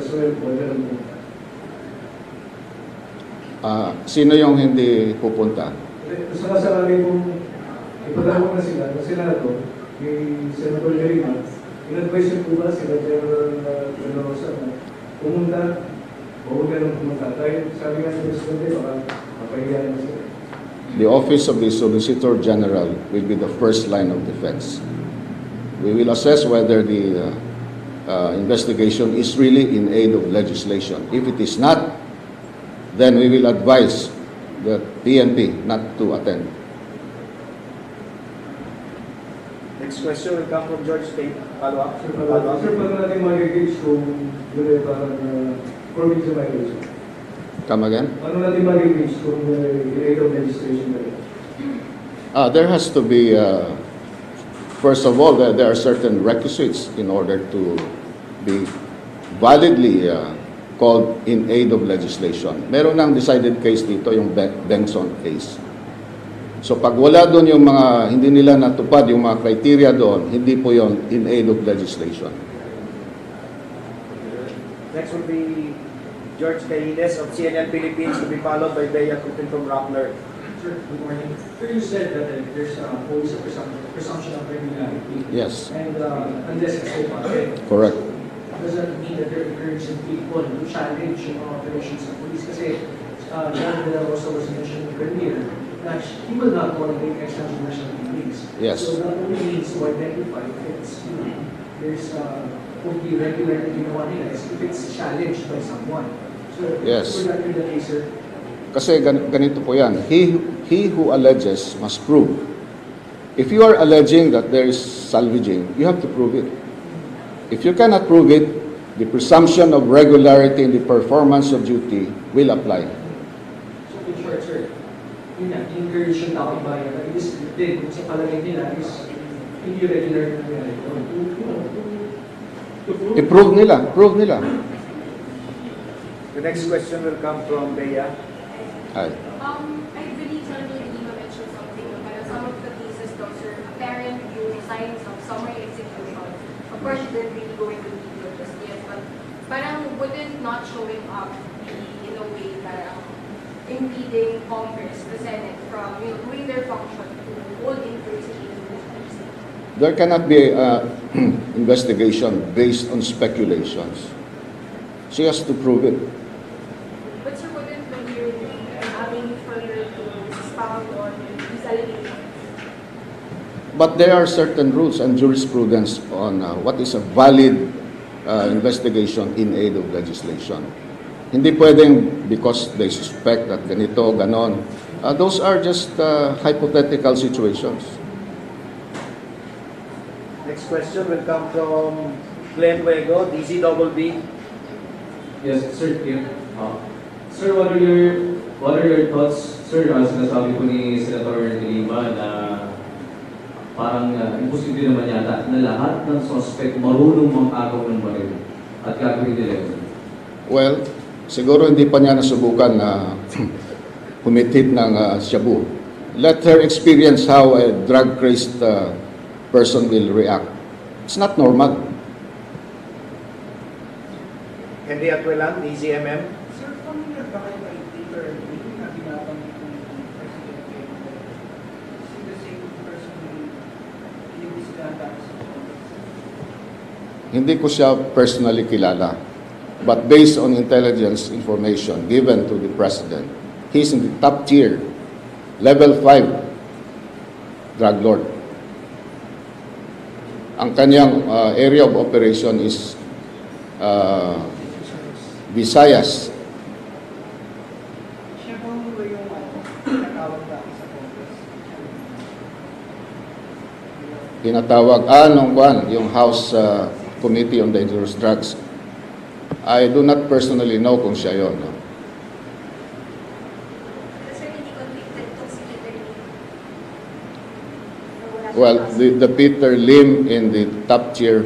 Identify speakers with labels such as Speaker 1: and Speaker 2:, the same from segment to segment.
Speaker 1: elsewhere, wala lang po.
Speaker 2: Sino yung hindi pupunta?
Speaker 1: Gusto ka sa amin kung ipadama na sila, na Senado, kay Senator Lima, in-advise niyo po ba sila General Rosa na pumunta, o huwag ka nang pumunta? Dahil sabi nga sa Presidente, baka mapahiyan na sila.
Speaker 2: The Office of the Solicitor General will be the first line of defense. We will assess whether the investigation is really in aid of legislation. If it is not, then we will advise the PNP not to attend.
Speaker 3: Next question will come from George Tate. Follow-up.
Speaker 1: Sir, paano natin mag-engage kung yun ay parang provincial violation?
Speaker 2: Come again?
Speaker 1: Paano natin mag-engage kung in aid of legislation na rin?
Speaker 2: There has to be, first of all, there are certain requisites in order to be validly called in aid of legislation. Meron ng decided case dito, yung Benson case. So pag wala doon yung mga, hindi nila natupad yung mga criteria doon, hindi po yon in aid of legislation.
Speaker 3: Next will be George Caines of CNN Philippines, to be followed by Bea Cupin from Rappler.
Speaker 4: Sir, good morning. Sir, you said that there's always a presumption of regularity.
Speaker 2: Yes,
Speaker 4: And unless it's open,
Speaker 2: correct.
Speaker 4: does that mean that they're encouraging people to challenge yung mga operations ng police? Kasi John De La Rosa was mentioning earlier that he will not tolerate extrajudicial killings.
Speaker 2: Yes.
Speaker 4: So that only means to identify if it's, there's kung be regular na ginawa nila is if it's challenged by someone. So,
Speaker 2: Yes.
Speaker 4: would that be the case, sir?
Speaker 2: Kasi ganito po yan. He who alleges must prove. If you are alleging that there is salvaging, you have to prove it. If you cannot prove it, the presumption of regularity in the performance of duty will apply.
Speaker 4: So, in short, sir, yun nga, encourage yung taong bayan na is din kung sa palagay nila is hindi regular na nangyari.
Speaker 2: I-prove nila, prove nila.
Speaker 3: The next question will come from Bea.
Speaker 2: Ay.
Speaker 5: I believe Senator Lima mentioned something about some of the cases though, sir, apparent yung signs of summary execution. Of course, you didn't really go into detail just yet, but parang wouldn't not showing up be in a way parang impeding Congress, the Senate, from doing their function to hold investigation.
Speaker 2: There cannot be investigation based on speculations. She has to prove it.
Speaker 5: But sir, wouldn't when you're having further to expound on these allegations?
Speaker 2: But there are certain rules and jurisprudence on what is a valid investigation in aid of legislation. Hindi pwedeng because they suspect that ganito, ganon. Those are just hypothetical situations.
Speaker 3: Next question will come from Glenn Wego, DZBB.
Speaker 6: Yes, sir. Sir, what are your thoughts, sir? Sinasabi po ni Senator Lima na parang imposible naman yata na lahat ng suspect marunong mang-agaw ng baril at gagawin nila yun.
Speaker 2: Well, siguro hindi pa niya nasubukan na humit-hit ng shabu. Let her experience how a drug-crazed person will react. It's not normal.
Speaker 3: Henry Atwelan, DZMM.
Speaker 7: Sir, familiar ba kayo kay Peter Lim na binabanggit ni President Kennedy? Is he the same person who inimbestigahan dati sa Congress?
Speaker 2: Hindi ko siya personally kilala. But based on intelligence information given to the President, he's in the top tier, level 5 drug lord. Ang kanyang area of operation is Visayas.
Speaker 7: Siya ba yung tinatawag dati sa Congress?
Speaker 2: Tinatawag, yung House Committee on Dangerous Drugs. I do not personally know kung siya yun. No?
Speaker 5: Sir, hindi convicted itong si Peter Lim?
Speaker 2: Well, the Peter Lim in the top tier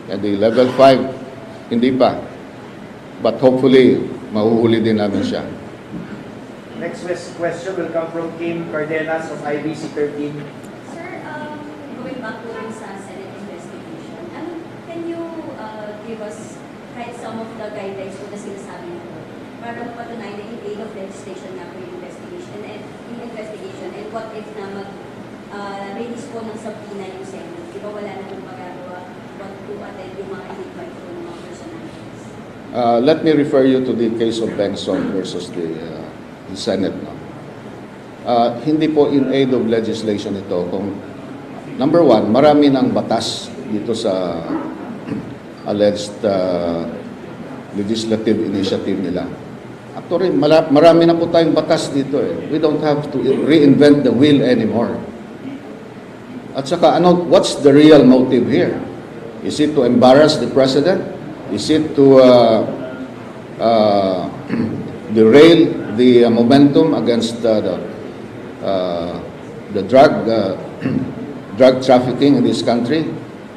Speaker 2: at the level 5, hindi pa. But hopefully, mahuhuli din namin siya.
Speaker 3: Next question will come from Kim Cardenas of IBC 13.
Speaker 8: Sir, going back to sa Senate investigation, can you give us kahit some of the guidelines po na sinasabi nito para mapatunayan na in aid of legislation na po yung investigation and what if na release po ng subpoena yung Senate. Di ba wala na pong magagawa what to attend yung mga invite po ng mga personalities?
Speaker 2: Let me refer you to the case of Bengson versus the Senate. No? Hindi po in aid of legislation ito. Kung, number one, marami ng batas dito sa alleged legislative initiative nila. Actually, marami na po tayong batas dito. We don't have to reinvent the wheel anymore. At saka, what's the real motive here? Is it to embarrass the president? Is it to derail the momentum against the drug trafficking in this country?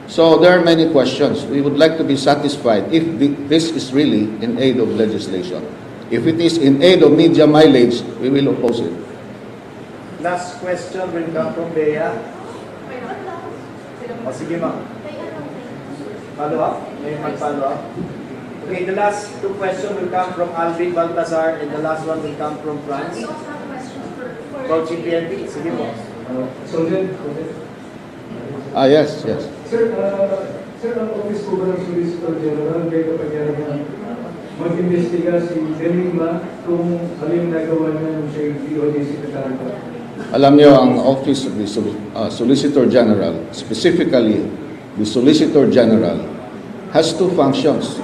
Speaker 2: So there are many questions. We would like to be satisfied if this is really in aid of legislation. If it is in aid of media mileage, we will oppose it.
Speaker 3: Last question will come from Bea. O sige ma'am. Follow up? May mag-follow up? Okay, the last two questions will come from Alvin Baltazar and the last one will come from Franz.
Speaker 5: We also have questions for
Speaker 3: Coach PNP. Sige mo.
Speaker 1: Soldier.
Speaker 2: Yes.
Speaker 1: Sir, ang office ko ba ng Solicitor General may kapangyarihan mag-imbestiga si Delima kung alin nagawa niya ng siya yung DOJ Secretary ko?
Speaker 2: Alam niyo, ang Office of the Solicitor General, specifically the Solicitor General, has two functions.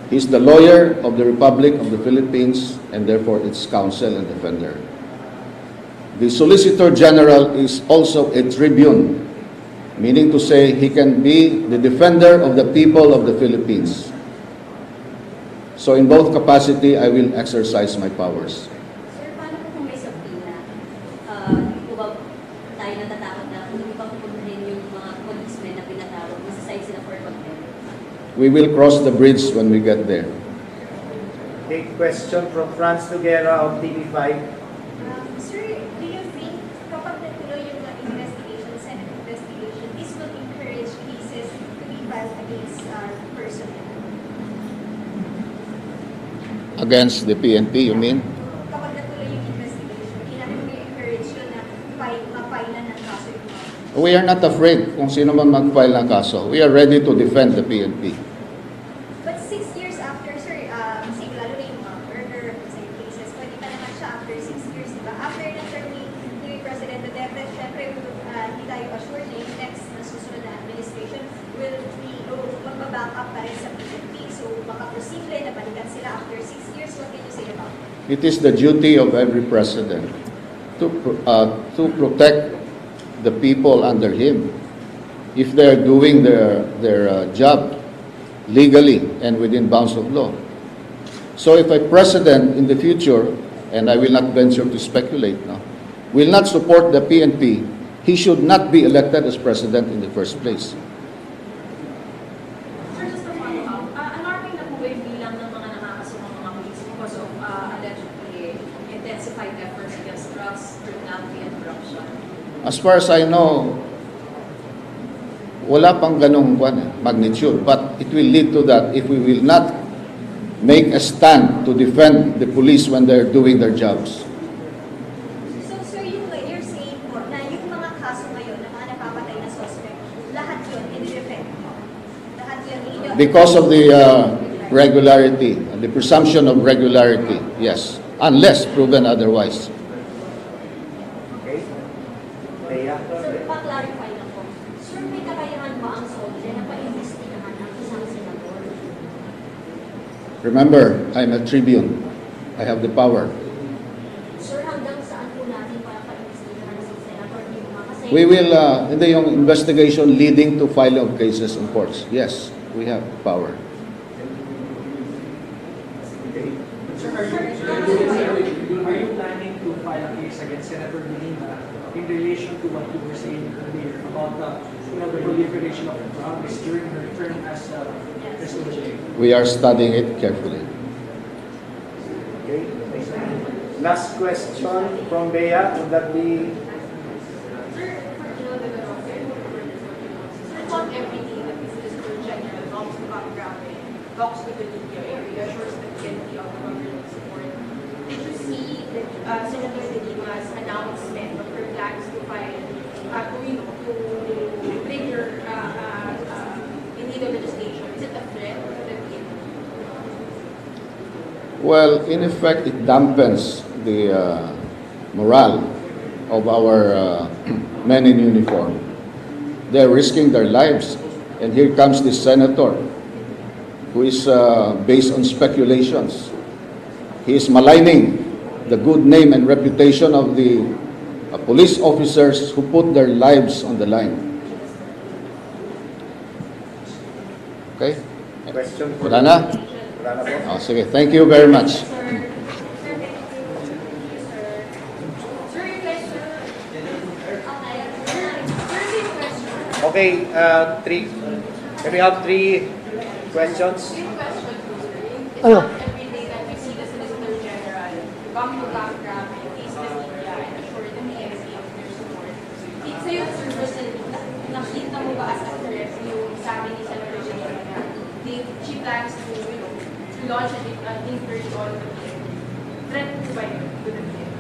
Speaker 2: He is the lawyer of the Republic of the Philippines and therefore its counsel and defender. The Solicitor General is also a tribune, meaning to say he can be the defender of the people of the Philippines. So in both capacity, I will exercise my powers.
Speaker 8: Sir, paano po kung may subpoena? Hindi po ba tayo natatakot na hindi pa pupuntahin yung mga policemen na pinatawag? Masaside sila for contempt?
Speaker 2: We will cross the bridge when we get there.
Speaker 3: Take question from Franz Noguera of TV5.
Speaker 5: Sir, do you think kapag natuloy yung investigation, Senate investigation, this will encourage cases to be filed against personnel?
Speaker 2: Against the PNP, you mean?
Speaker 5: Kapag natuloy yung investigation, encourage yun na ma-filean ng kaso yung mga.
Speaker 2: We are not afraid kung sino man mag-file ng kaso. We are ready to defend the PNP.
Speaker 5: But 6 years after, sir, sige, lalo na yung mga murder, sa cases, pwede pa naman siya after 6 years, diba? After na term ni President Duterte, syempre, hindi tayo assured na yung next na susunod na administration will be, magbaback up pa rin sa PNP. So, baka posible na balikan sila after 6 years. What can you say about it?
Speaker 2: It is the duty of every president to protect the people under him if they are doing their job legally and within bounds of law. So if a president in the future, and I will not venture to speculate now, will not support the PNP, he should not be elected as president in the first place.
Speaker 9: Sir, just to follow up, alarming na po ba yung bilang ng mga nakakasumang mga police because of allegedly intensified efforts against drugs, criminality, and corruption?
Speaker 2: As far as I know, wala pang ganong magnitude, but it will lead to that if we will not make a stand to defend the police when they're doing their jobs.
Speaker 5: So, sir, you're saying po na yung mga kaso ngayon na mga napapatay na suspect, lahat yun in-defend mo? Lahat yun
Speaker 2: Because of the regularity, the presumption of regularity, yes, unless proven otherwise.
Speaker 3: Okay? Bea.
Speaker 8: Sir, pa-clarify lang po. Sir, may kakayahan ba ang soldier na pa-investigahan ang isang senador?
Speaker 2: Remember, I'm a tribune. I have the power.
Speaker 8: Sir, hanggang saan po natin para pa-investigahan ang isang senador? Kasi
Speaker 2: We will, hindi yung investigation leading to filing of cases in courts. Yes, we have power.
Speaker 4: Sir, are you planning to file a case against Senator De Lima in relation to what you were saying earlier about the proliferation of drugs during her term as SOJ?
Speaker 2: We are studying it carefully.
Speaker 3: Okay. Last question from Bea. Would that be...
Speaker 5: Sir, I thought everything that this is general talks about grabe, talks with media reassures the PNP of government support. Did you see that Senator De Lima's announcement of her plans to file, to bring your illegal legislation? Is it a threat to the PNP?
Speaker 2: Well, in effect, it dampens the morale of our men in uniform. They're risking their lives. And here comes this senator who is based on speculations. He is maligning the good name and reputation of the police officers who put their lives on the line. Okay?
Speaker 3: Question for
Speaker 2: Wala na?
Speaker 3: Wala na po.
Speaker 2: Oh, sige. Thank you very much.
Speaker 3: Okay, three. Can we have three questions?
Speaker 5: It's not every day that we see the Solicitor General come to background and face the media and assure the PNP of their support. Sa'yo, Sir Wilson, nakita mo ba as a threat yung sabi ni Senator General na she plans to, to launch an inquiry on the PNP? Threat po ba yun to the PNP?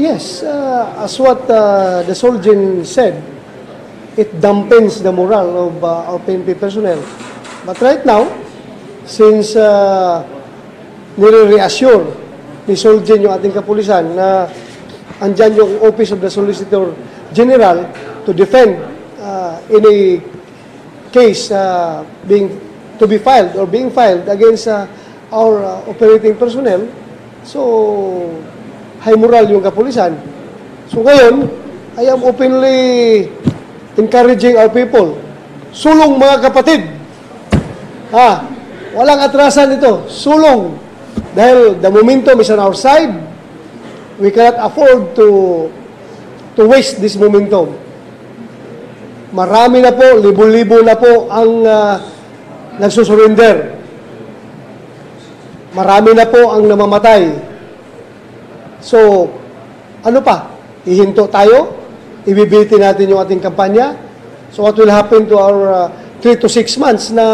Speaker 10: Yes, as what the Solgen said, it dampens the morale of our PNP personnel. But right now, since nire-reassure ni Solgen yung ating kapulisan na andyan yung Office of the Solicitor General to defend any case to be filed or being filed against our operating personnel, so high moral yung kapulisan. So ngayon, I am openly encouraging our people. Sulong mga kapatid. Walang atrasan ito. Sulong. Dahil the momentum is on our side. We cannot afford to waste this momentum. Marami na po, libo-libo na po ang nagsusurrender. Marami na po ang namamatay. So, ano pa? Ihinto tayo? Ibibitin natin yung ating kampanya. So what will happen to our 3 to 6 months na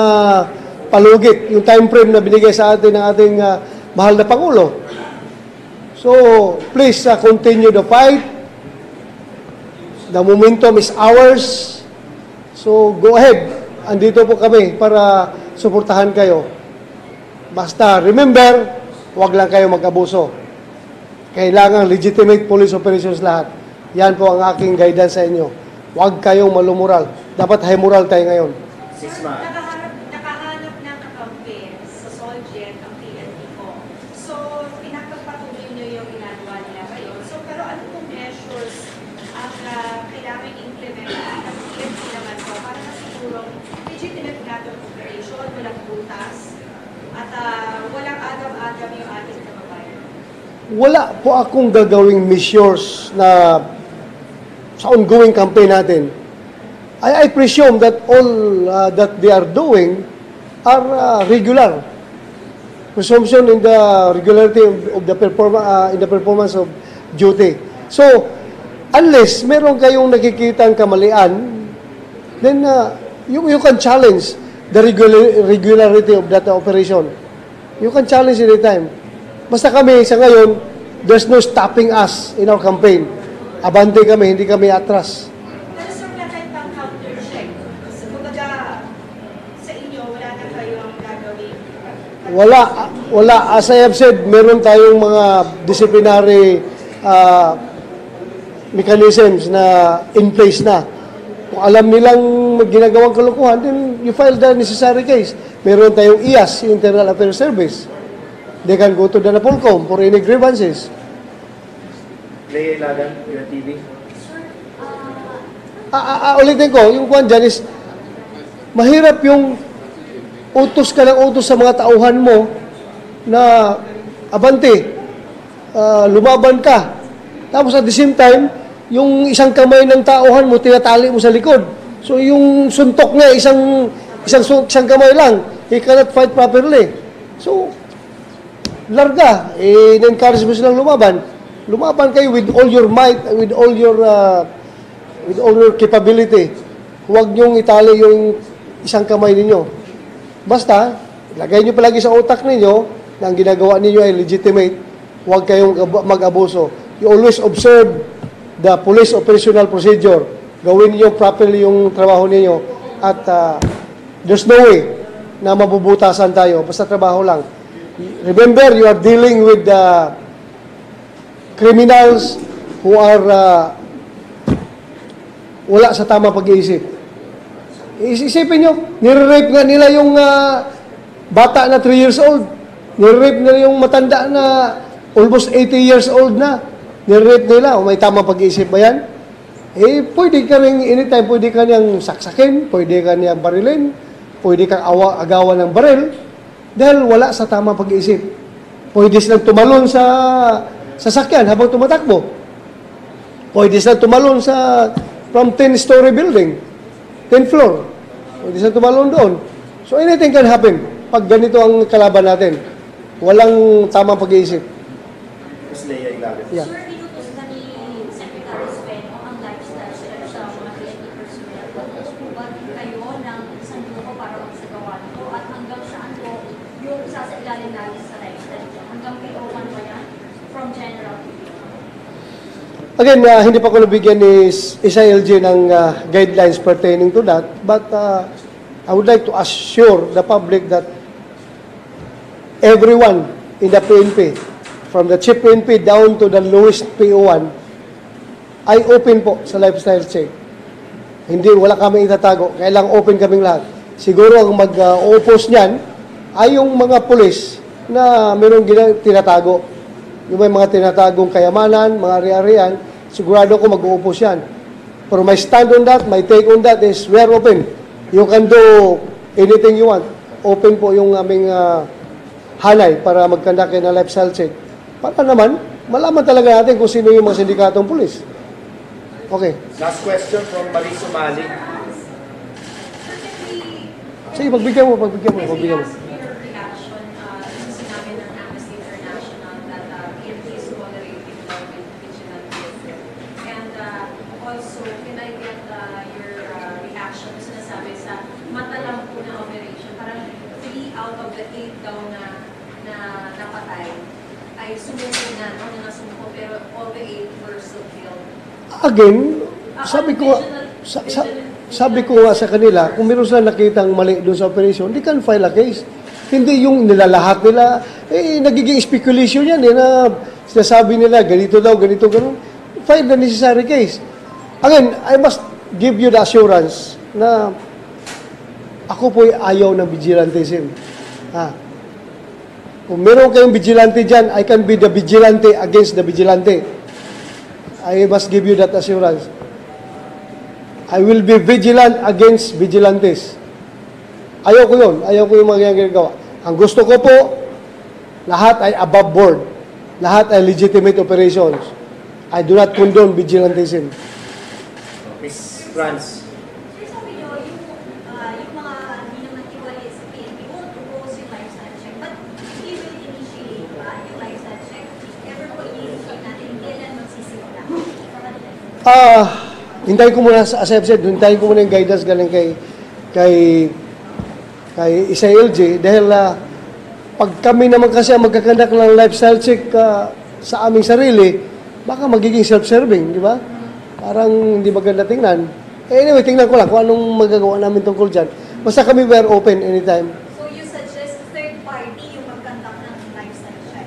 Speaker 10: palugit, yung time frame na binigay sa atin ng ating mahal na Pangulo. So please continue the fight. The momentum is ours. So go ahead. Andito po kami para suportahan kayo. Basta remember, huwag lang kayo mag-abuso. Kailangan legitimate police operations lahat. Yan po ang aking guidance sa inyo. Huwag kayong malumural. Dapat high moral tayo ngayon.
Speaker 3: Sisma.
Speaker 9: Nakahanap ng campaign sa Solgen ang PNP ko. So, pinagpapatuloy niyo yung ginagawa nila ngayon. So, pero ano pong measures ang kailangan implement ng PNP naman po para masigurong legitimate natin operation, walang butas, at walang agam-agam yung ating kababayan?
Speaker 10: Wala po akong gagawing measures na sa ongoing campaign natin. I presume that all that they are doing are regular. Presumption in the regularity of the performance of duty. So, unless meron kayong nakikitang kamalian, then you can challenge the regularity of that operation. You can challenge anytime. Basta kami sa ngayon, there's no stopping us in our campaign. Abante kami, hindi kami atras.
Speaker 9: Pero sir, kahit pang counter-check, kumbaga sa inyo, wala na kayong gagawin?
Speaker 10: Wala. As I have said, meron tayong mga disciplinary mechanisms na in place na. Kung alam nilang ginagawang kalokohan, then you file the necessary case. Meron tayong IAS, Internal Affairs Service. They can go to the NAPOLCOM for any grievances.
Speaker 3: Lea Ilagan, TV.
Speaker 10: Ulitin ko, yung kwan dyan is, mahirap yung utos ka ng utos sa mga tauhan mo na abante, lumaban ka. Tapos at the same time, yung isang kamay ng tauhan mo, tinatali mo sa likod. So yung suntok niya, isang kamay lang. He cannot fight properly. So, larga. In-encourage mo silang lumaban. Lumaban kayo with all your might, with all your capability. Huwag niyong itali yung isang kamay ninyo. Basta, Lagay nyo palagi sa utak ninyo na ang ginagawa ninyo ay legitimate. Huwag kayong mag-abuso. You always observe the police operational procedure. Gawin niyo properly yung trabaho ninyo. At there's no way na mabubutasan tayo. Basta trabaho lang. Remember, you are dealing with criminals who are wala sa tamang pag-iisip. Isipin nyo, nire-rape nga nila yung bata na 3 years old. Nire-rape nila yung matanda na almost 80 years old na. Nire-rape nila. O may tamang pag-iisip ba yan? Pwede ka rin anytime, pwede ka niyang saksakin, pwede ka niyang barilin, pwede kang agawan ng baril, dahil wala sa tamang pag-iisip. Pwede silang tumalon sa sasakyan habang tumatakbo. Pwede silang tumalon from 10-story building, 10th floor. Pwede silang tumalon doon. So anything can happen pag ganito ang kalaban natin. Walang tamang pag-iisip.
Speaker 3: Ms. Leia Ilagan.
Speaker 10: Yeah.
Speaker 8: Sir, inutos na ni Secretary Sven ang lifestyle check sa mga PNP personnel. Tapos po ba kayo ng isang grupo para magsagawa nito? At hanggang saan po yung sasailalim natin sa lifestyle check? Hanggang kay Oman ba yan? From General to
Speaker 10: Again, hindi pa ko nabigyan ni SILG ng guidelines pertaining to that, but I would like to assure the public that everyone in the PNP, from the chief PNP down to the lowest PO1, ay open po sa lifestyle check. Hindi, wala kami itatago. Kailang open kaming lahat. Siguro ang mag-oppose niyan ay yung mga pulis na mayroong tinatago. Yung may mga tinatagong kayamanan, mga ari-arian, sigurado ko mag-uupos yan. Pero my stand on that, my take on that is we are open. You can do anything you want. Open po yung aming hanay para mag-conduct ng lifestyle check. Para naman, malaman talaga natin kung sino yung mga sindikatong pulis. Okay.
Speaker 3: Last question from Mariso Malik.
Speaker 10: Sige, pagbigyan mo.
Speaker 5: Also, can I get your reaction sa sinasabi sa mata lang po na operation? Parang 3 out of the 8 daw na napatay ay sumuko na, sumuko, pero all the 8 were still killed.
Speaker 10: Again, sabi ko nga sa kanila, kung meron sila nakitang mali doon sa operation, they can file a case. Hindi yung nilalahat nila, nagiging speculation yan, na sinasabi nila, ganito daw, ganito, gano'n. File the necessary case. Again, I must give you the assurance na ako po'y ayaw ng vigilantism. Kung meron kayong vigilante dyan, I can be the vigilante against the vigilante. I must give you that assurance. I will be vigilant against vigilantes. Ayaw ko yun. Ayaw ko yung mga ginagawa. Ang gusto ko po, lahat ay above board. Lahat ay legitimate operations. I do not condone vigilantism.
Speaker 3: Ms. Franz.
Speaker 8: Sir, sabi nyo, yung mga hindi naman iwalay sa PNP won't propose yung lifestyle check, but he will initiate yung lifestyle check. Ever po i-initiate natin, kailan magsisimula?
Speaker 10: Hintayin ko muna, as I've said, hintayin ko muna yung guidance galing kay SILG dahil pag kami naman kasi magkakandak ng lifestyle check sa aming sarili, baka magiging self-serving, di ba? Parang hindi maganda tingnan. Anyway, tingnan ko lang kung anong magagawa namin tungkol dyan. Basta kami, we are open anytime.
Speaker 9: So you suggest third party yung mag-conduct ng lifestyle check?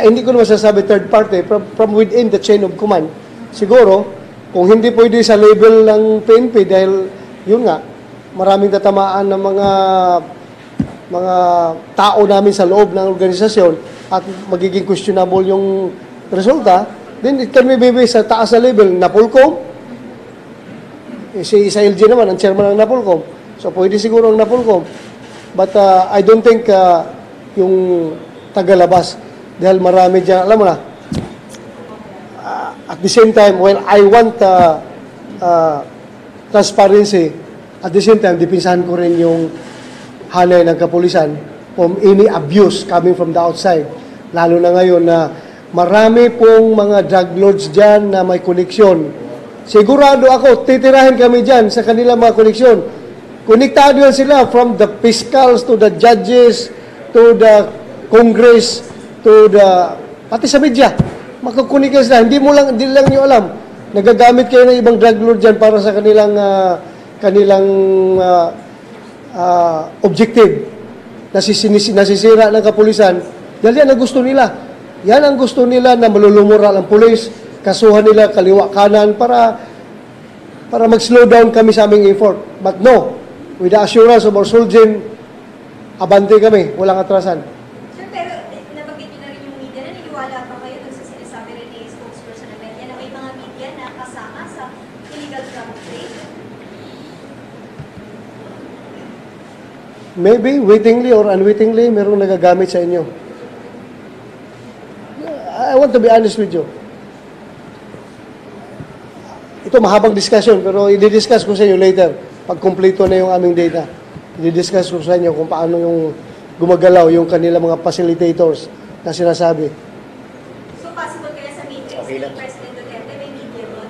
Speaker 10: Hindi ko naman sasabi third party, from within the chain of command. Siguro, kung hindi pwede sa level ng PNP dahil, yun nga, maraming tatamaan ng mga tao namin sa loob ng organisasyon at magiging questionable yung resulta, then it can be based sa taas na level. Napolcom, si SILG naman, ang chairman ng Napolcom. So, pwede siguro ang Napolcom. But I don't think yung tagalabas, dahil marami dyan, alam mo na, at the same time, while I want transparency, at the same time, dipinsahan ko rin yung hanay ng kapulisan from any abuse coming from the outside. Lalo na ngayon na marami pong mga drug lords dyan na may koneksyon. Sigurado ako, titirahin kami dyan sa kanilang mga koneksyon. Konektado yan sila from the fiscals to the judges to the Congress, to the, pati sa media, makakunik sila. Hindi lang nyo alam. Nagagamit kayo ng ibang drug lord dyan para sa kanilang objective. Nasisira ng kapulisan. Yan ang gusto nila. Yan ang gusto nila na malulumura ang pulis, kasuhan nila kaliwa kanan para mag-slow down kami sa aming effort. But no, with the assurance of our soldier, abante kami, walang atrasan.
Speaker 9: Sir, pero nabanggit nyo na rin yung media, naniniwala pa kayo dun sa sinasabi rin ni spokesperson ng media na may mga media na kasama sa illegal drug trade?
Speaker 10: Maybe, wittingly or unwittingly, merong nagagamit sa inyo. I want to be honest with you. Ito mahabang discussion, pero i-discuss ko sa inyo later. Pag kompleto na yung aming data, i-discuss ko sa inyo kung paano yung gumagalaw yung kanila mga facilitators na sinasabi.
Speaker 9: So possible kaya sa meetings
Speaker 3: Okay
Speaker 9: ni
Speaker 3: lang.
Speaker 9: President Duterte may media doon?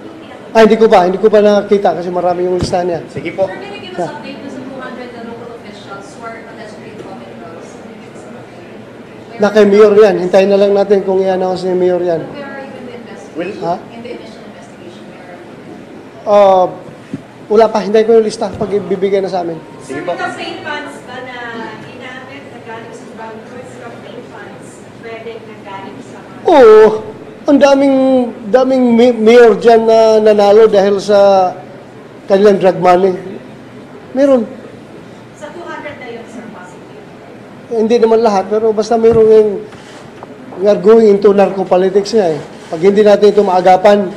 Speaker 9: Yung
Speaker 10: Hindi ko pa nakita kasi marami yung listahan niya.
Speaker 3: Sige po.
Speaker 5: Sir, can you give us update na sa 200 na local officials who are allegedly involved in drugs?
Speaker 10: Na kay Mayor yan. Hintayin na lang natin kung i-announce ni Mayor yan.
Speaker 5: Where are you in the investigation?
Speaker 3: Will-
Speaker 10: Ha?
Speaker 5: In the initial investigation, where are you?
Speaker 10: Wala pa. Hintayin ko yung lista pag ibibigay na sa amin.
Speaker 3: Sige
Speaker 9: Sir,
Speaker 3: po.
Speaker 9: campaign funds ba na ginamit na galing sa drug lords, campaign funds pwedeng nagaling sa mga...
Speaker 10: Oo. Ang daming mayor dyan na nanalo dahil sa kanilang drug money. Meron.
Speaker 9: Sa 200 na yun, sir, positive.
Speaker 10: Hindi naman lahat, pero basta meron yung we are going into narco-politics nga eh. Pag hindi natin ito maagapan,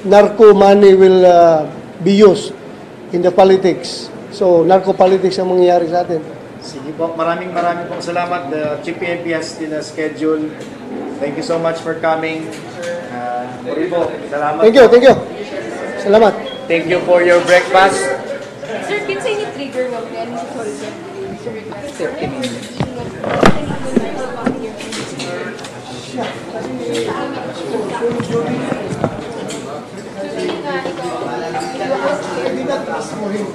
Speaker 10: narco money will be used in the politics. So, narco-politics ang mangyayari sa atin.
Speaker 3: Sige po. Maraming pong salamat. The Chief PNP has still a schedule. Thank you so much for coming. Muli po. Salamat.
Speaker 10: Thank you. Salamat.
Speaker 3: Thank you for your breakfast.
Speaker 5: Sir, kinsa yung trigger mo? Sorry, sir. Sir, request.
Speaker 10: Hindi natin asmohin.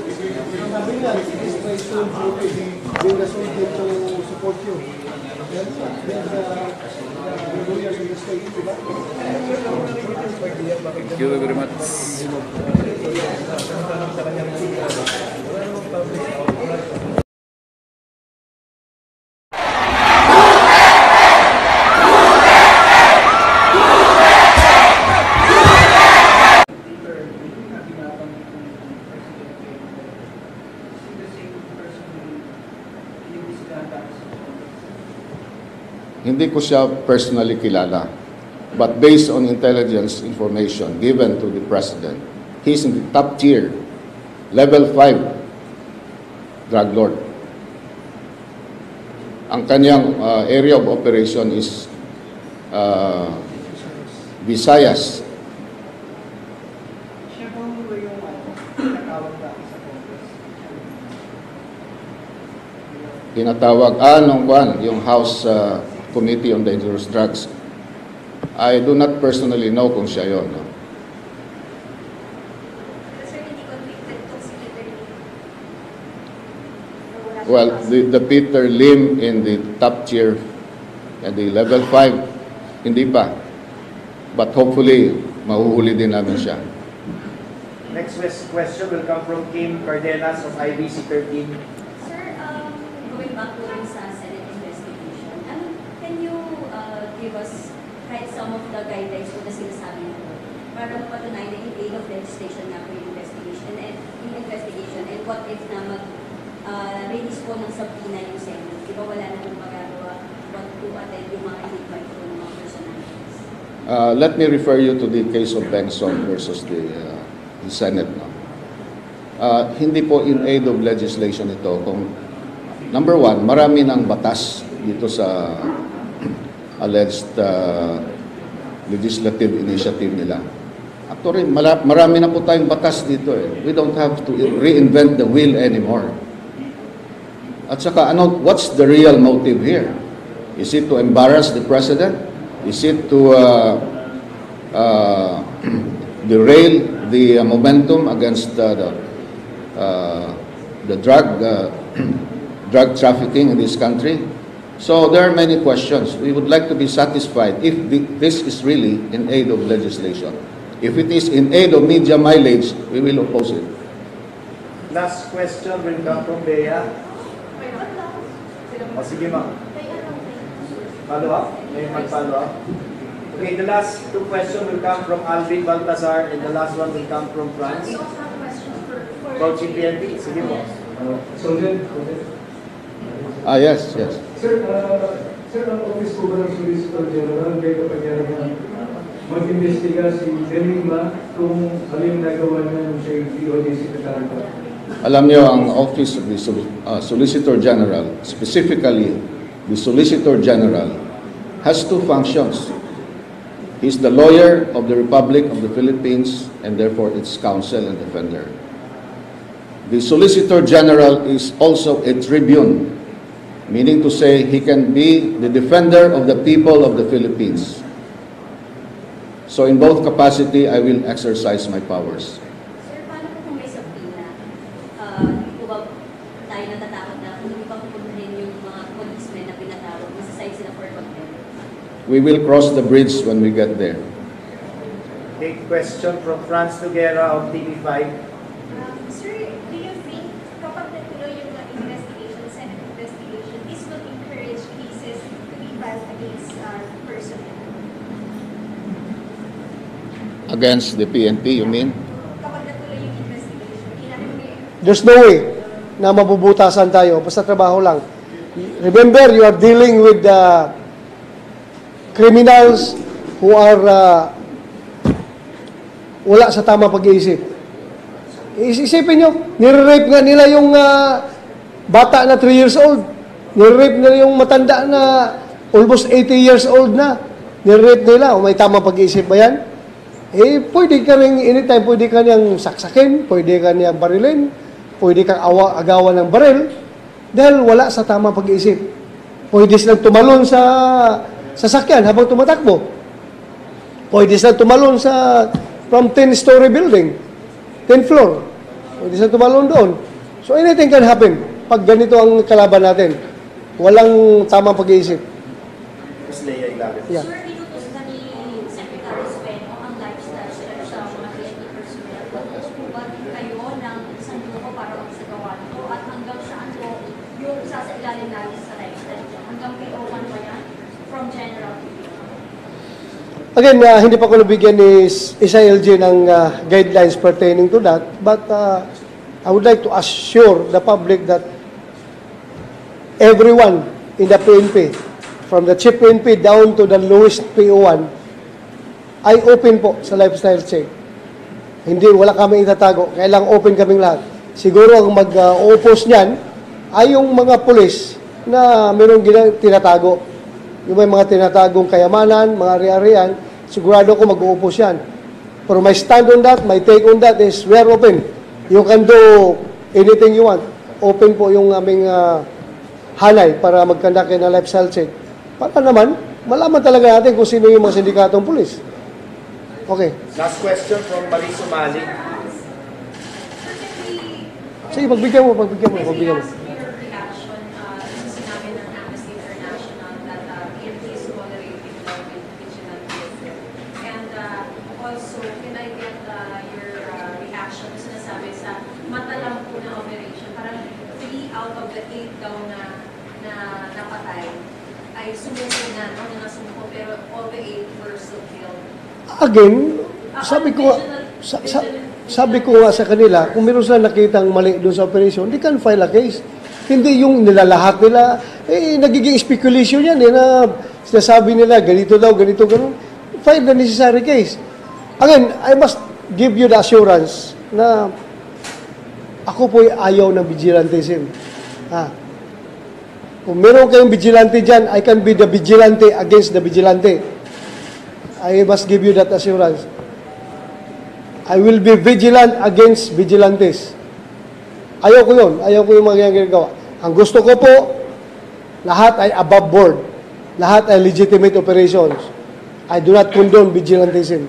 Speaker 10: Sabi nga, this is my soul duty. Being a soldier to support you. Then the lawyers in the state, diba?
Speaker 11: Thank you very much.
Speaker 2: Hindi ko siya personally kilala. But based on intelligence information given to the President, he's in the top tier, level 5 drug lord. Ang kanyang area of operation is Visayas.
Speaker 7: Siya po yung tinatawag dati sa Congress.
Speaker 2: Tinatawag, yung House Committee on Dangerous Drugs. I do not personally know kung siya yun. No?
Speaker 9: Sir, hindi convicted itong si Peter Lim. Wala siyang
Speaker 2: Well,
Speaker 9: kaso.
Speaker 2: the Peter Lim in the top tier at the level 5, hindi pa. But hopefully, mahuhuli din namin siya.
Speaker 3: Next question will come from Kim Cardenas of IBC 13.
Speaker 8: Sir, going back to rin sa Senate investigation, can you give us kahit some of the guidelines po na sinasabi mo para mapatunayan na in aid of legislation nga po yung investigation and what if na release po ng subpoena yung Senate? Di ba wala na pong magagawa but to attend yung mga invite po ng mga personalities?
Speaker 2: Let me refer you to the case of Benson versus the Senate. No? Hindi po in aid of legislation ito. Kung, number one, marami ng batas dito sa alleged legislative initiative nila. Actually, marami na po tayong batas dito eh. We don't have to reinvent the wheel anymore. At saka, what's the real motive here? Is it to embarrass the President? Is it to derail the momentum against the drug drug trafficking in this country. So there are many questions. We would like to be satisfied if this is really in aid of legislation. If it is in aid of media mileage, we will oppose it.
Speaker 3: Last question will come from Bea. O sige ma'am. Follow up? May mag-follow up? Okay, the last two questions will come from Alvin Baltazar and the last one will come from Franz.
Speaker 5: We also have questions for
Speaker 3: Coaching PNP. Sige po.
Speaker 1: Soldier,
Speaker 2: Yes, yes.
Speaker 1: Sir, ang office po ba ng Solicitor General may kapangyarihan mag-investiga si Delima kung alin nagawa niya ng siya DOJ Secretary pa?
Speaker 2: Alam niyo, ang Office of the Solicitor General, specifically the Solicitor General, has two functions. He's the lawyer of the Republic of the Philippines and therefore its counsel and defender. The Solicitor General is also a tribune, meaning to say he can be the defender of the people of the Philippines. So in both capacity, I will exercise my powers.
Speaker 8: Sir, paano po kung may subpoena? Hindi ba tayo natatakot na hindi pa pupuntahin yung mga policemen na pinatawag? Masaside sila for contempt?
Speaker 2: We will cross the bridge when we get there.
Speaker 3: Okay, question from Franz Noguera of TV5.
Speaker 9: Sir, do you think kapag natuloy yung investigation, Senate investigation, this will encourage cases to be filed against personnel?
Speaker 2: Against the PNP, you mean?
Speaker 9: Kapag natuloy yung investigation,
Speaker 10: There's no way na mabubutasan tayo. Basta trabaho lang. Remember, you are dealing with criminals who are wala sa tama pag-iisip. Isipin nyo, nire-rape nga nila yung bata na 3 years old. Nire-rape nila yung matanda na almost 80 years old na. Nire-rape nila. O may tama pag-iisip ba yan? Eh, pwede ka rin, anytime, pwede ka niyang saksakin, pwede ka niyang barilin, pwede kang agawan ng baril, dahil wala sa tamang pag-iisip. Pwede silang tumalon sa sasakyan habang tumatakbo. Pwede silang tumalon from 10-story building, 10th floor. Pwede silang tumalon doon. So anything can happen pag ganito ang kalaban natin. Walang tamang pag-iisip.
Speaker 3: Ms. Leia Ilagan.
Speaker 10: Yeah.
Speaker 8: Sir, inutos na ni Secretary Speno ang lifestyle check sa mga PNP personnel. Pagpuso po ba kayo ng isang grupo para magsagawa nito at hanggang saan po yung sasailalim natin sa lifestyle check? Hanggang PO1 ba yan? From General to PO1?
Speaker 10: Again, hindi pa ko nabigyan ni SILG ng guidelines pertaining to that, but I would like to assure the public that everyone in the PNP, from the chief PNP down to the lowest PO1, ay open po sa lifestyle check. Hindi, wala kami itatago. Kailang open kaming lahat. Siguro ang mag-oppose niyan ay yung mga pulis na mayroong tinatago. Yung may mga tinatagong kayamanan, mga ari-arian, sigurado ko mag-oppose yan. Pero my stand on that, my take on that is we are open. You can do anything you want. Open po yung aming hanay para mag-conduct ng lifestyle check. Para naman, malaman talaga natin kung sino yung mga sindikatong pulis. Okay.
Speaker 3: Last question from Marie Sumali.
Speaker 10: Sige, pagbigyan mo.
Speaker 5: Your reaction sa sinabi ng Amnesty International that PNP is tolerating law with vigilantism. And also, can I get your reaction sa sinasabi sa mata lang po na operation? Parang 3 out of the 8 daw na napatay ay sumuko na, no? Na nasumuko, pero all the 8 were still killed.
Speaker 10: Again, sabi ko nga sa kanila, kung meron sila nakitang mali doon sa operation, they can file a case. Hindi yung nilalahat nila, nagiging speculation yan, na sinasabi nila, ganito daw, ganito, gano'n. File the necessary case. Again, I must give you the assurance na ako po'y ayaw ng vigilantism. Kung meron kayong vigilante dyan, I can be the vigilante against the vigilante. I must give you that assurance. I will be vigilant against vigilantes. Ayaw ko yun. Ayaw ko yung mga ginagawa. Ang gusto ko po, lahat ay above board. Lahat ay legitimate operations. I do not condone vigilantism.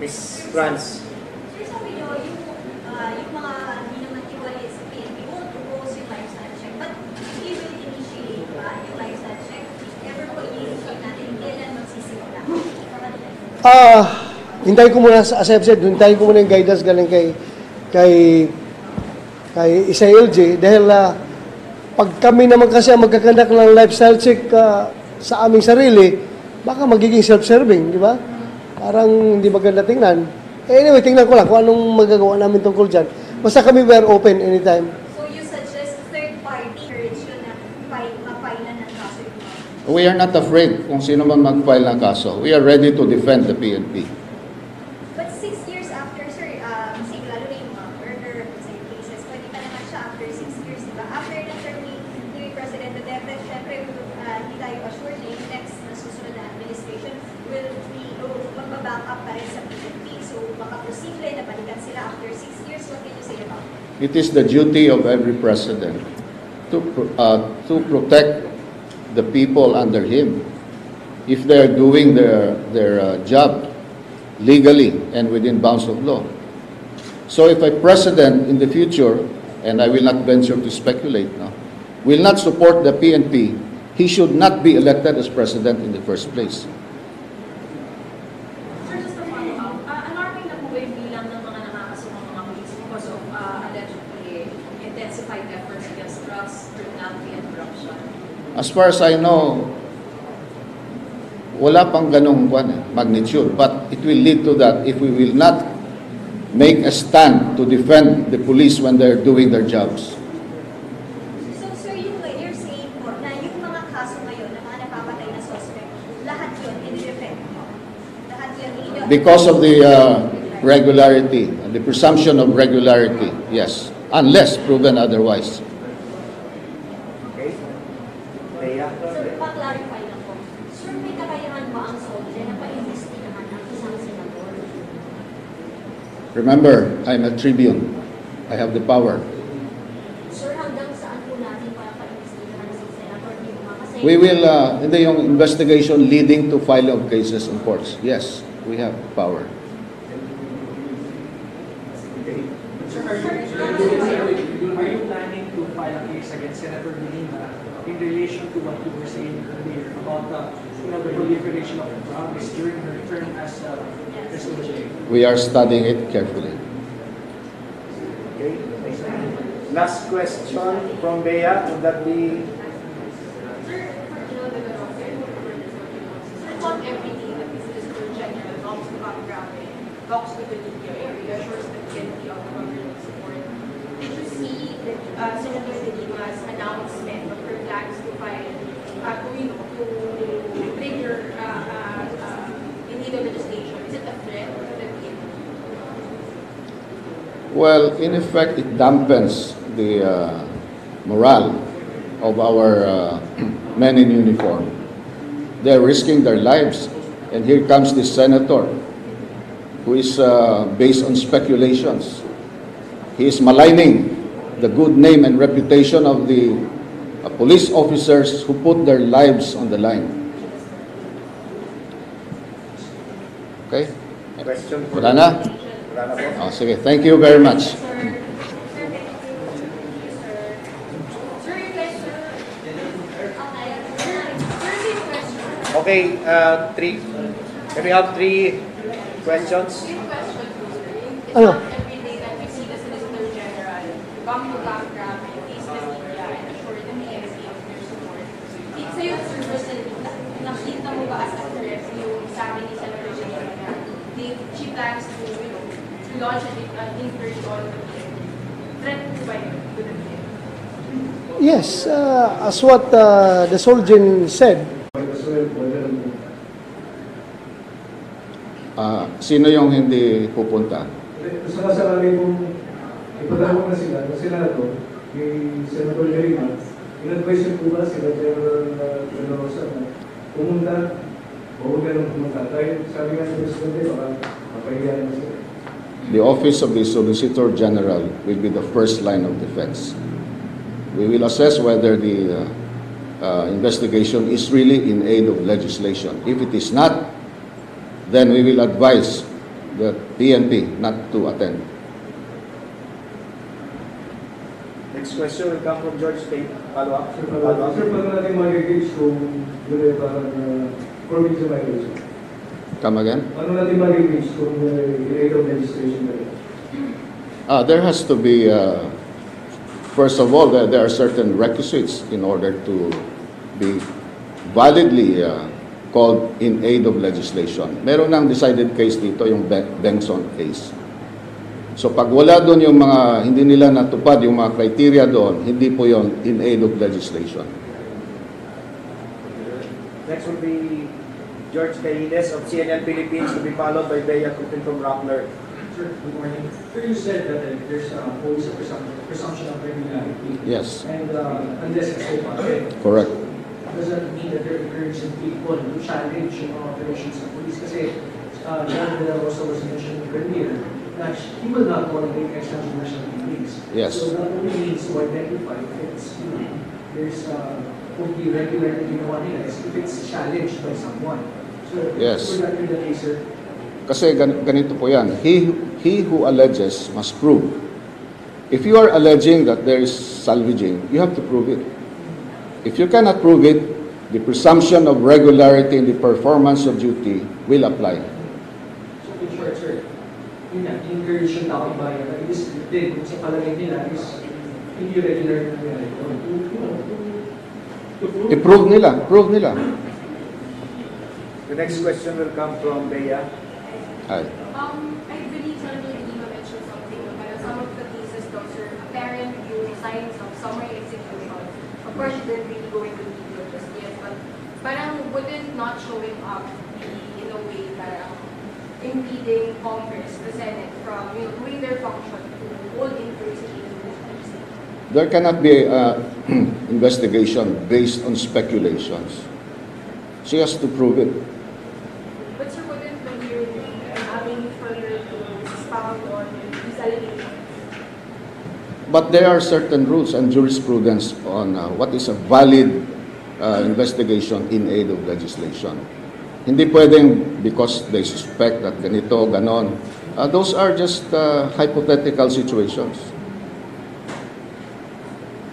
Speaker 3: Ms. Franz.
Speaker 8: Sir, sabi nyo, yung mga hindi naman tiwali sa PNP won't oppose yung lifestyle check. But
Speaker 10: Hintayin ko muna, as I've said, hintayin ko muna yung guidance galing kay ISALJ dahil pag kami naman kasi ang magkakandak ng lifestyle check sa aming sarili, baka magiging self-serving, di ba? Parang hindi maganda tingnan. Anyway, tingnan ko lang kung anong magagawa namin tungkol dyan. Basta kami, we are open anytime.
Speaker 9: So you suggest third party encourage yun na ma-file na ng kaso yung mga.
Speaker 2: We are not afraid kung sino man mag-file ng kaso. We are ready to defend the PNP.
Speaker 9: But 6 years after, sir, sige, lalo na yung mga murder, same cases, pwede pa naman siya after 6 years, di ba? After na term ni President Duterte, syempre, hindi tayo assured na yung next na susunod na administration will be, magbaback up pa rin sa PNP. So, baka posible na balikan sila after 6 years. What can you say about it?
Speaker 2: It is the duty of every president to protect the people under him. If they are doing their job legally and within bounds of law. So if a president in the future, and I will not venture to speculate now, will not support the PNP, he should not be elected as president in the first place.
Speaker 5: Sir, just to follow up, alarming na po yung bilang ng mga nakakasumang mga police because of allegedly intensified efforts against drugs, criminality, and corruption?
Speaker 2: As far as I know, wala pang ganong magnitude, but it will lead to that if we will not make a stand to defend the police when they're doing their jobs.
Speaker 9: So, sir, you're saying po na yung mga kaso ngayon na mga napapatay na suspect, lahat yun in-defend mo? Lahat yun in-defend?
Speaker 2: Because of the regularity, the presumption of regularity, yes, unless proven otherwise.
Speaker 3: Okay? Leia?
Speaker 8: Sir, pa-clarify lang po. Sir, may kakayahan ba ang SOLJE na pa-investigahan ang isang senador?
Speaker 2: Remember, I'm a tribune. I have the power.
Speaker 8: Sir, hanggang saan po natin para pa-investigahan ang isang senador? Di ba? Kasi
Speaker 2: We will, hindi yung investigation leading to filing of cases in courts. Yes, we have power.
Speaker 3: Okay.
Speaker 4: Sir, are you planning to file a case against Senator De Lima in relation to what you were saying earlier about the proliferation of drugs during her term as SOJ?
Speaker 2: We are studying it carefully.
Speaker 3: Okay. Last question from Bea. Would that be...
Speaker 5: Sir, not everything that is Mr. General talks to background, talks to the media area, assures the PNP of the government support. Did you see that Senator De Lima's announcement of her plans to file, to trigger in need of legislation? Is it a threat to the PNP?
Speaker 2: Well, in effect, it dampens the morale of our men in uniform. They're risking their lives. And here comes this senator who is based on speculations. He is maligning the good name and reputation of the police officers who put their lives on the line. Okay?
Speaker 3: Question?
Speaker 2: Wala na?
Speaker 3: Wala na po.
Speaker 2: Oh, sige. Thank you very much.
Speaker 3: Okay, three. Can we have 3 questions?
Speaker 10: Ano?
Speaker 5: Every day that we see the Solicitor General come to background and face the media and assure the PNP of their support. Sa yung personally, nakita mo ba as a threat yung sabi ni Senator General na she plans to, to launch an inquiry on the PNP? Threat to by to the PNP?
Speaker 10: Yes, as what the Solgen said,
Speaker 1: As well, wala lang po.
Speaker 2: Sino yung hindi pupunta?
Speaker 1: Sa kasakali kung ipadama na sila, na Senado, kay Senator De Lima, in-advise niyo po ba sila General Rosa na pumunta o huwag ka nang pumunta? Dahil sabi nga ng Presidente, baka mapahiya na sila.
Speaker 2: The Office of the Solicitor General will be the first line of defense. We will assess whether the investigation is really in aid of legislation. If it is not, then we will advise the PNP not to attend.
Speaker 3: Next question will come from George Tate. Follow-up?
Speaker 1: Sir, paano natin mag-engage kung yun ay parang for me to violation?
Speaker 2: Come again?
Speaker 1: Paano natin mag-reach kung in aid of legislation na rin?
Speaker 2: There has to be, first of all, there are certain requisites in order to be validly called in aid of legislation. Meron ng decided case dito, yung Benson case. So pag wala doon yung mga, hindi nila natupad yung mga criteria doon, hindi po yon in aid of legislation.
Speaker 3: Next will be George Caines of CNN Philippines, to be followed by Bea Cupin from Rappler.
Speaker 4: Sir, good morning. Sir, you said that there's always a presumption of regularity.
Speaker 2: Yes,
Speaker 4: And unless it's open,
Speaker 2: correct.
Speaker 4: does that mean that they're encouraging people to challenge yung mga operations ng police? Kasi John De La Rosa was mentioned earlier that he will not tolerate extrajudicial killings.
Speaker 2: Yes.
Speaker 4: So that only means to identify if it's, there's would be regular na ginawa nila is if it's challenged by someone. So
Speaker 2: Yes.
Speaker 4: would that be the case, sir?
Speaker 2: Kasi ganito po yan. He who alleges must prove. If you are alleging that there is salvaging, you have to prove it. If you cannot prove it, the presumption of regularity in the performance of duty will apply.
Speaker 4: So in short, sir, yun na, encourage yung taong bayan na ibig din kung sa palagay nila is hindi regular na nangyari.
Speaker 2: I-prove nila.
Speaker 3: The next question will come from Bea.
Speaker 2: Ay.
Speaker 5: I believe Senator Lima mentioned something about some of the cases daw, sir, apparent yung signs of summary execution. Of course, you didn't really go into detail just yet, but parang wouldn't not showing up be, in a way, parang impeding Congress, the Senate, from doing their function to hold investigations.
Speaker 2: There cannot be investigation based on speculations. She has to prove it.
Speaker 5: But sir, wouldn't when you're having further to expound on these allegations?
Speaker 2: But there are certain rules and jurisprudence on what is a valid investigation in aid of legislation. Hindi pwedeng because they suspect that ganito, ganon. Those are just hypothetical situations.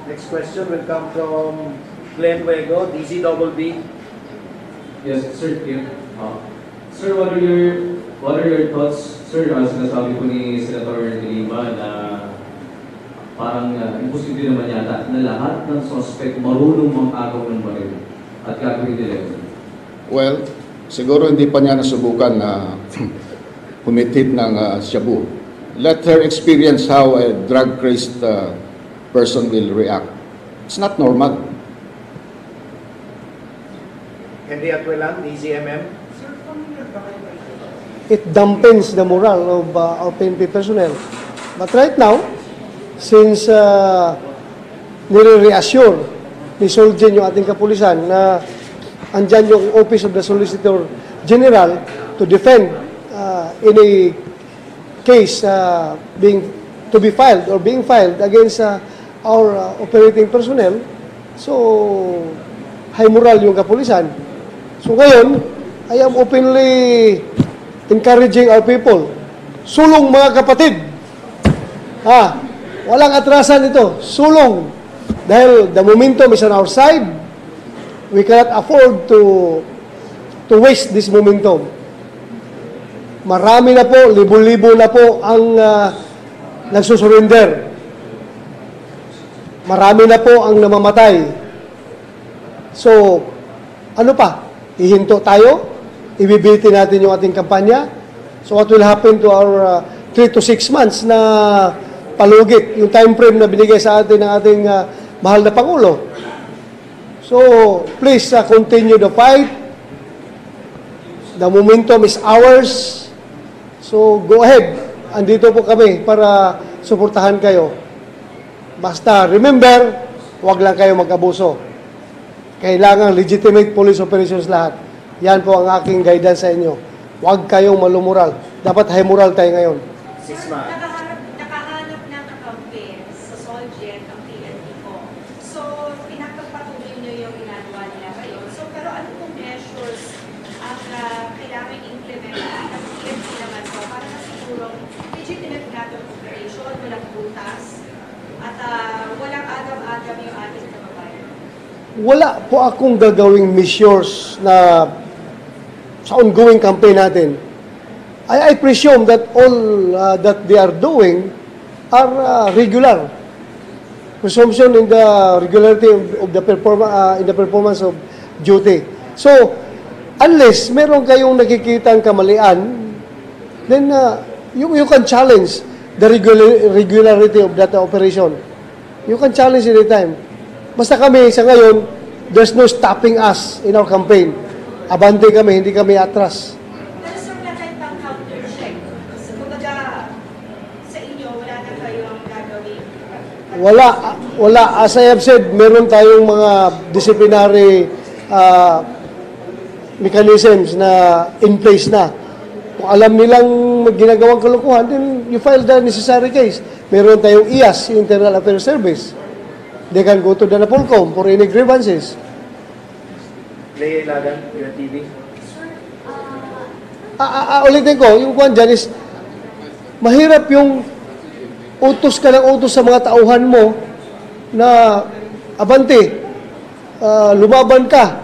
Speaker 3: Next question will come from Glenn Wego, DZBB.
Speaker 6: Yes, sir. Sir, what are your thoughts, sir? Sinasabi po ni Senator De Lima na parang imposible naman yata na lahat ng suspect marunong mang-agaw ng baril at gagawin nila yun.
Speaker 2: Well, siguro hindi pa niya nasubukan na humitid ng shabu. Let her experience how a drug-crazed person will react. It's not normal.
Speaker 3: Henry Atuelan, DZMM.
Speaker 7: Sir, familiar ba kayo
Speaker 10: It dampens the morale of our PNP personnel. But right now, since nire-reassure ni Solgen yung ating kapulisan na andyan yung Office of the Solicitor General to defend any case to be filed or being filed against our operating personnel, so high moral yung kapulisan. So ngayon, I am openly encouraging our people. Sulong mga kapatid. Walang atrasan ito. Sulong. Dahil the momentum is on our side, we cannot afford to waste this momentum. Marami na po, libo-libo na po ang nagsusurrender. Marami na po ang namamatay. So, ano pa? Ihinto tayo? Ibibiti natin yung ating kampanya? So, what will happen to our 3 to 6 months na palugit, yung time frame na binigay sa atin ng ating mahal na Pangulo? So, please continue the fight. The momentum is ours. So, go ahead. Andito po kami para suportahan kayo. Basta, remember, huwag lang kayo mag-abuso. Kailangan legitimate police operations lahat. Yan po ang aking guidance sa inyo. Huwag kayong malumural. Dapat high moral tayo ngayon.
Speaker 3: Sisma.
Speaker 9: Nakahanap ng kakampi sa Solgen ang PNP ko. So, pinagpapatuloy nyo yung ginagawa nila ngayon. So, pero ano pong measures ang kailangan implement ng PNP naman po para masigurong legitimate natin operation, walang butas, at walang agam-agam yung ating kababayan?
Speaker 10: Wala po akong gagawing measures na sa ongoing campaign natin. I presume that all that they are doing are regular. Presumption in the regularity of the performance of duty. So, unless meron kayong nakikitang kamalian, then you can challenge the regularity of that operation. You can challenge anytime. Basta kami sa ngayon, there's no stopping us in our campaign. Abante kami, hindi kami atras.
Speaker 9: Pero sir, wala tayong pang counter-check. Kumbaga, sa inyo, wala na kayong gagawin.
Speaker 10: Wala. As I have said, meron tayong mga disciplinary mechanisms na in place na. Kung alam nilang ginagawang kalokohan, then you file the necessary case. Meron tayong IAS, Internal Affairs Service. They can go to the NAPOLCOM for any grievances.
Speaker 3: Lea Ilagan, TV.
Speaker 10: Ulitin ko, yung kwan dyan is, mahirap yung utos ka ng utos sa mga tauhan mo na abante, lumaban ka.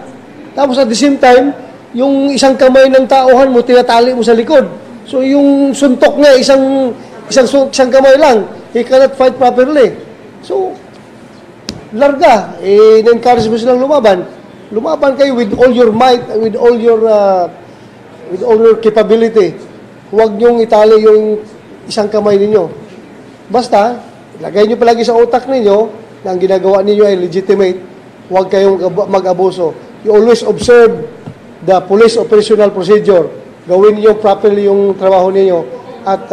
Speaker 10: Tapos at the same time, yung isang kamay ng tauhan mo, tinatali mo sa likod. So yung suntok niya, isang kamay lang. He cannot fight properly. So, larga. In-encourage mo silang lumaban. Lumaban kayo with all your might, with all your capability. Huwag niyong itali yung isang kamay ninyo. Basta, lagay niyo palagi sa utak ninyo na ang ginagawa ninyo ay legitimate. Huwag kayong mag-abuso. You always observe the police operational procedure. Gawin niyo properly yung trabaho ninyo at